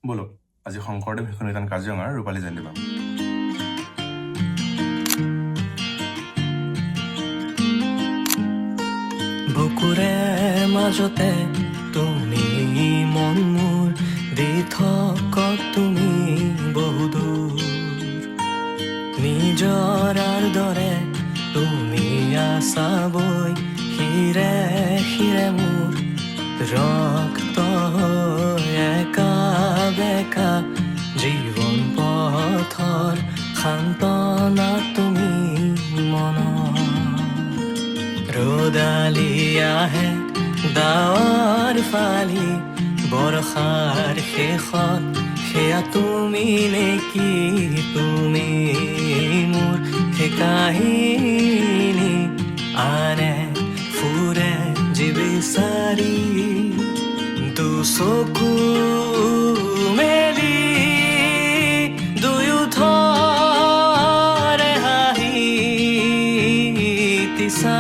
বলক আজি শংকৰদেৱ শিশু নিকেতন কাজিৰঙাৰ ৰূপালী জয়ন্তী পাম। বুকুৰে মাজতে তুমি মন মোৰ দি থকা তুমি বহুদূৰ নিজৰাৰ দৰে তুমি আছা বৈ হিৰে হিৰে মোৰ ৰক্ত একা বেকা জীৱন পথৰ সান্তনা তুমি মনৰ ৰ'দালি আহে ডাৱৰ ফালি বৰষাৰ শেষত সেয়া তুমি নেকি তুমি মোৰ সেই কাহিনী আনে ফুৰে যি বিচাৰি দুচকু মেলি দুয়োধৰে হাঁহি তিছা